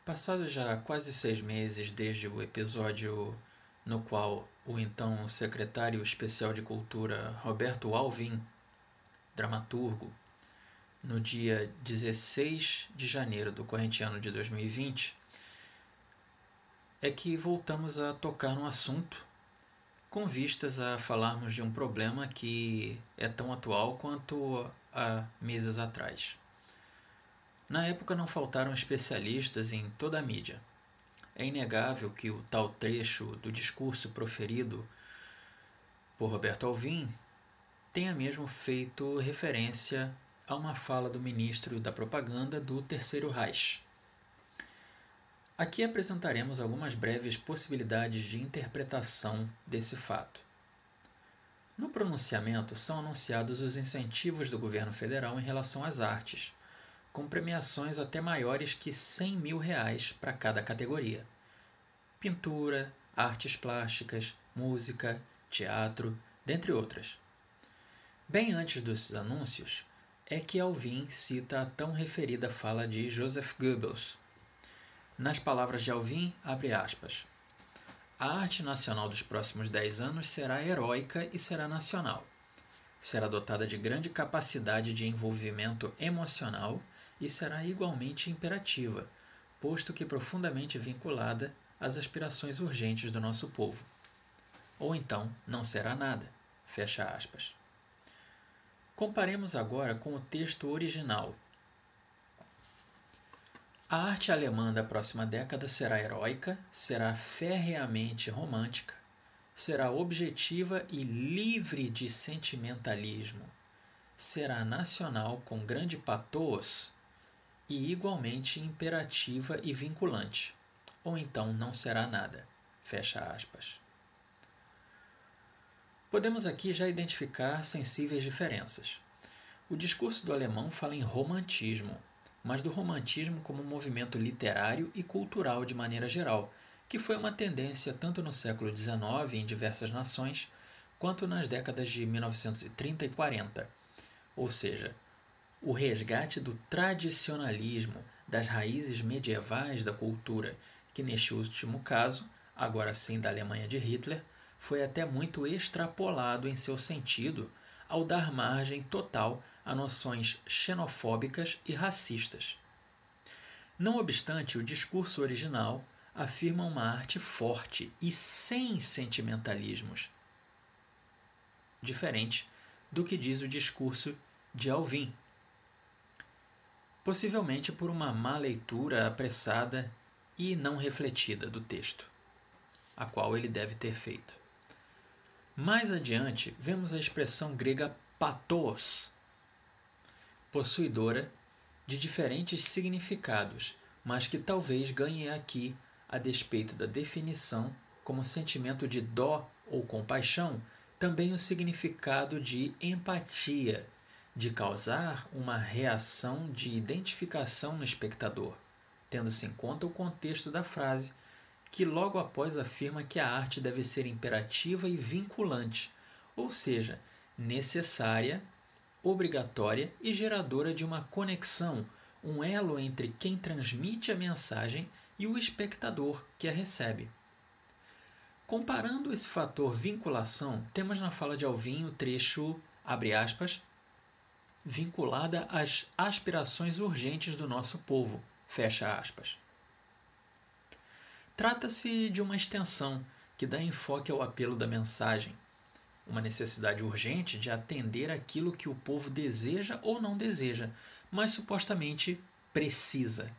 Passados já quase 6 meses desde o episódio no qual o então secretário especial de Cultura Roberto Alvim, dramaturgo, no dia 16 de janeiro do corrente ano de 2020, é que voltamos a tocar no assunto com vistas a falarmos de um problema que é tão atual quanto há meses atrás. Na época não faltaram especialistas em toda a mídia. É inegável que o tal trecho do discurso proferido por Roberto Alvim tenha mesmo feito referência a uma fala do ministro da propaganda do Terceiro Reich. Aqui apresentaremos algumas breves possibilidades de interpretação desse fato. No pronunciamento são anunciados os incentivos do governo federal em relação às artes, com premiações até maiores que R$100 mil para cada categoria: pintura, artes plásticas, música, teatro, dentre outras. Bem antes desses anúncios, é que Alvim cita a tão referida fala de Joseph Goebbels. Nas palavras de Alvim, abre aspas, a arte nacional dos próximos 10 anos será heróica e será nacional. Será dotada de grande capacidade de envolvimento emocional e será igualmente imperativa, posto que profundamente vinculada às aspirações urgentes do nosso povo. Ou então não será nada. Fecha aspas. Comparemos agora com o texto original. A arte alemã da próxima década será heróica, será ferreamente romântica, será objetiva e livre de sentimentalismo, será nacional com grande pathos e igualmente imperativa e vinculante, ou então não será nada. Fecha aspas. Podemos aqui já identificar sensíveis diferenças. O discurso do alemão fala em romantismo, mas do romantismo como um movimento literário e cultural de maneira geral, que foi uma tendência tanto no século XIX em diversas nações, quanto nas décadas de 1930 e 40. Ou seja, o resgate do tradicionalismo, das raízes medievais da cultura, que neste último caso, agora sim da Alemanha de Hitler, foi até muito extrapolado em seu sentido ao dar margem total a noções xenofóbicas e racistas. Não obstante, o discurso original afirma uma arte forte e sem sentimentalismos, diferente do que diz o discurso de Alvim, possivelmente por uma má leitura apressada e não refletida do texto, a qual ele deve ter feito. Mais adiante, vemos a expressão grega pathos, possuidora de diferentes significados, mas que talvez ganhe aqui, a despeito da definição como sentimento de dó ou compaixão, também o significado de empatia, de causar uma reação de identificação no espectador, tendo-se em conta o contexto da frase, que logo após afirma que a arte deve ser imperativa e vinculante, ou seja, necessária, obrigatória e geradora de uma conexão, um elo entre quem transmite a mensagem e o espectador que a recebe. Comparando esse fator vinculação, temos na fala de Alvim o trecho, abre aspas, vinculada às aspirações urgentes do nosso povo, fecha aspas. Trata-se de uma extensão que dá enfoque ao apelo da mensagem, uma necessidade urgente de atender aquilo que o povo deseja ou não deseja, mas supostamente precisa.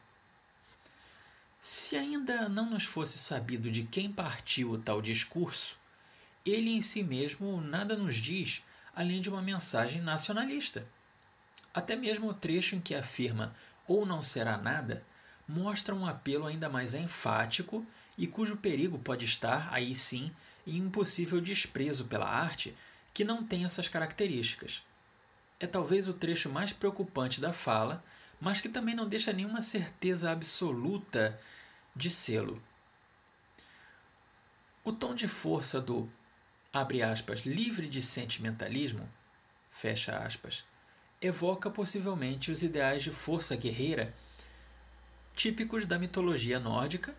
Se ainda não nos fosse sabido de quem partiu o tal discurso, ele em si mesmo nada nos diz além de uma mensagem nacionalista. Até mesmo o trecho em que afirma ou não será nada mostra um apelo ainda mais enfático e cujo perigo pode estar, aí sim, em um possível desprezo pela arte que não tem essas características. É talvez o trecho mais preocupante da fala, mas que também não deixa nenhuma certeza absoluta de sê-lo. O tom de força do, abre aspas, livre de sentimentalismo, fecha aspas, evoca possivelmente os ideais de força guerreira típicos da mitologia nórdica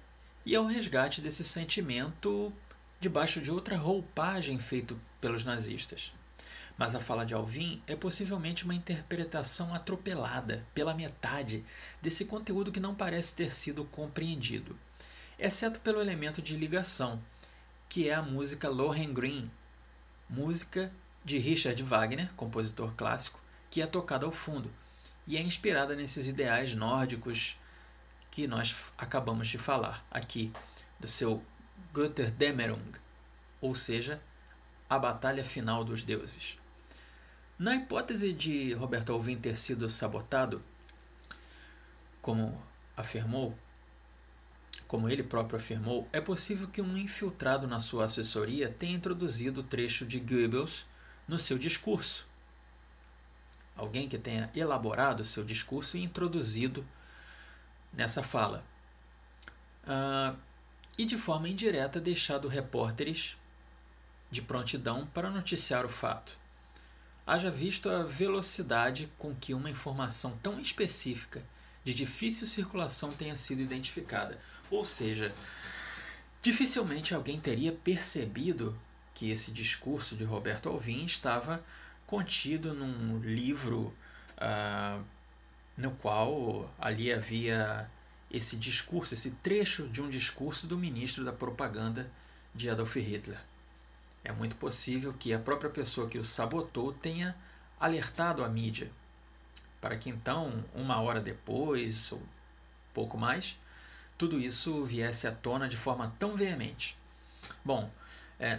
e ao resgate desse sentimento debaixo de outra roupagem feito pelos nazistas. Mas a fala de Alvim é possivelmente uma interpretação atropelada pela metade desse conteúdo que não parece ter sido compreendido, exceto pelo elemento de ligação, que é a música Lohengrin, música de Richard Wagner, compositor clássico, que é tocada ao fundo e é inspirada nesses ideais nórdicos que nós acabamos de falar aqui, do seu Götterdämmerung, ou seja, a batalha final dos deuses. Na hipótese de Roberto Alvim ter sido sabotado, como ele próprio afirmou, é possível que um infiltrado na sua assessoria tenha introduzido o trecho de Goebbels no seu discurso. Alguém que tenha elaborado o seu discurso e introduzido nessa fala. E de forma indireta deixado repórteres de prontidão para noticiar o fato. Haja visto a velocidade com que uma informação tão específica, de difícil circulação, tenha sido identificada. Ou seja, dificilmente alguém teria percebido que esse discurso de Roberto Alvim estava contido num livro no qual ali havia esse discurso, esse trecho de um discurso do ministro da propaganda de Adolf Hitler. É muito possível que a própria pessoa que o sabotou tenha alertado a mídia, para que então, 1 hora depois, ou pouco mais, tudo isso viesse à tona de forma tão veemente. Bom,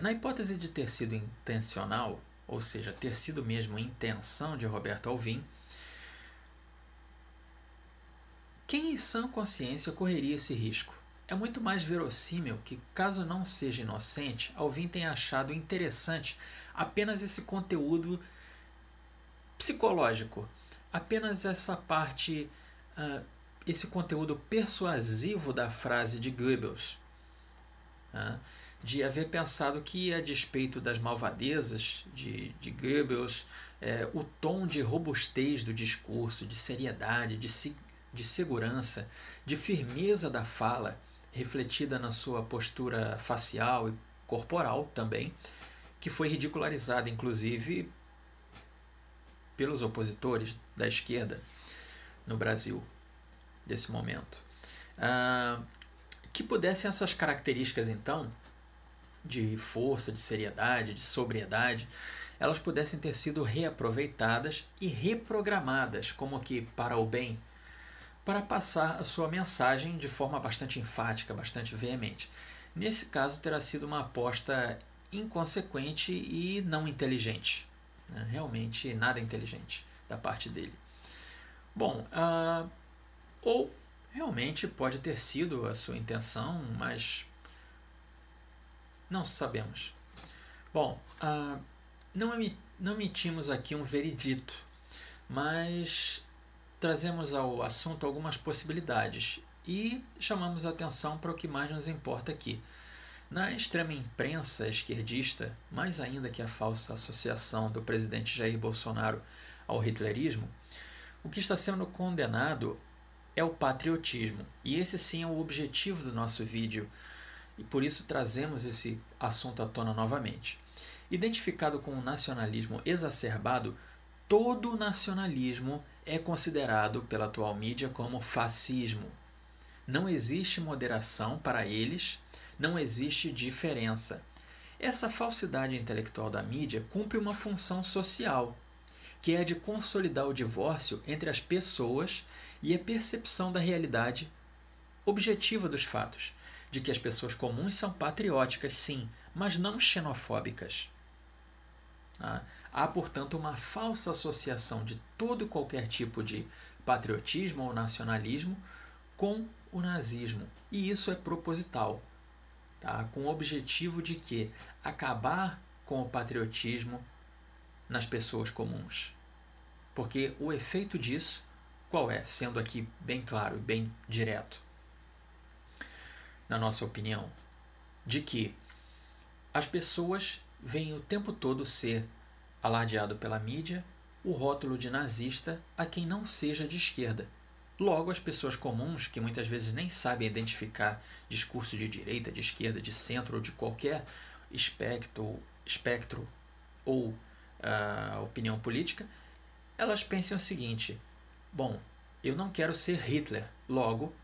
na hipótese de ter sido intencional, ou seja, ter sido mesmo intenção de Roberto Alvim, quem em sã consciência correria esse risco? É muito mais verossímil que, caso não seja inocente, Alvim tenha achado interessante apenas esse conteúdo psicológico, apenas essa parte, esse conteúdo persuasivo da frase de Goebbels, de haver pensado que, a despeito das malvadezas de Goebbels, o tom de robustez do discurso, de seriedade, de segurança, de firmeza da fala, refletida na sua postura facial e corporal também, que foi ridicularizada, inclusive, pelos opositores da esquerda no Brasil, desse momento. Que pudessem essas características, então, de força, de seriedade, de sobriedade, elas pudessem ter sido reaproveitadas e reprogramadas, como que para o bem, para passar a sua mensagem de forma bastante enfática, bastante veemente. Nesse caso, terá sido uma aposta inconsequente e não inteligente. Realmente nada inteligente da parte dele. Bom, ou realmente pode ter sido a sua intenção, mas não sabemos. Bom, não emitimos aqui um veredito, mas trazemos ao assunto algumas possibilidades e chamamos a atenção para o que mais nos importa aqui. Na extrema imprensa esquerdista, mais ainda que a falsa associação do presidente Jair Bolsonaro ao hitlerismo, o que está sendo condenado é o patriotismo. E esse sim é o objetivo do nosso vídeo, e por isso trazemos esse assunto à tona novamente. Identificado com o nacionalismo exacerbado, todo nacionalismo é considerado pela atual mídia como fascismo. Não existe moderação para eles, não existe diferença. Essa falsidade intelectual da mídia cumpre uma função social, que é a de consolidar o divórcio entre as pessoas e a percepção da realidade objetiva dos fatos, de que as pessoas comuns são patrióticas, sim, mas não xenofóbicas. Há, portanto, uma falsa associação de todo e qualquer tipo de patriotismo ou nacionalismo com o nazismo. E isso é proposital, com o objetivo de que acabar com o patriotismo nas pessoas comuns. Porque o efeito disso, qual é? Sendo aqui bem claro e bem direto, na nossa opinião, de que as pessoas veem o tempo todo ser alardeado pela mídia o rótulo de nazista a quem não seja de esquerda. Logo, as pessoas comuns, que muitas vezes nem sabem identificar discurso de direita, de esquerda, de centro ou de qualquer espectro ou opinião política, elas pensam o seguinte: bom, eu não quero ser Hitler, logo,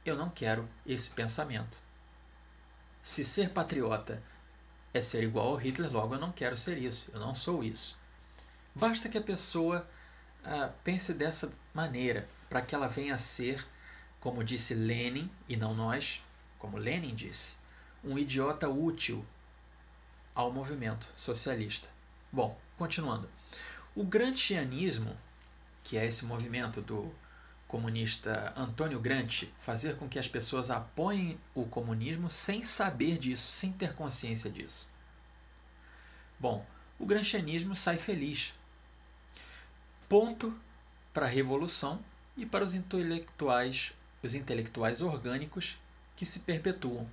eu não quero esse pensamento. Se ser patriota é ser igual ao Hitler, logo eu não quero ser isso, eu não sou isso. Basta que a pessoa pense dessa maneira, para que ela venha a ser, como disse Lenin, e não nós, como Lenin disse, um idiota útil ao movimento socialista. Bom, continuando. O gramscianismo, que é esse movimento do comunista Antônio Gramsci, fazer com que as pessoas apoiem o comunismo sem saber disso, sem ter consciência disso. Bom, o gramscianismo sai feliz. Ponto para a revolução e para os intelectuais orgânicos que se perpetuam.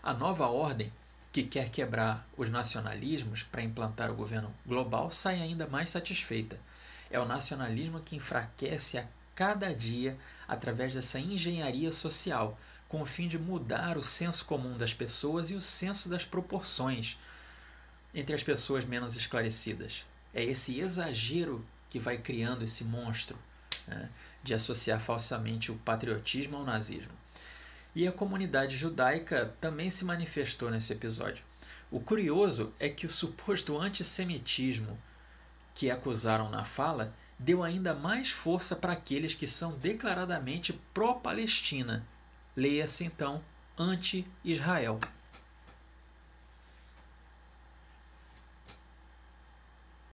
A nova ordem, que quer quebrar os nacionalismos para implantar o governo global, sai ainda mais satisfeita. É o nacionalismo que enfraquece a cada dia através dessa engenharia social, com o fim de mudar o senso comum das pessoas e o senso das proporções entre as pessoas menos esclarecidas. É esse exagero que vai criando esse monstro, né, de associar falsamente o patriotismo ao nazismo. E a comunidade judaica também se manifestou nesse episódio. O curioso é que o suposto antissemitismo que acusaram na fala deu ainda mais força para aqueles que são declaradamente pró-Palestina. Leia-se então, anti-Israel.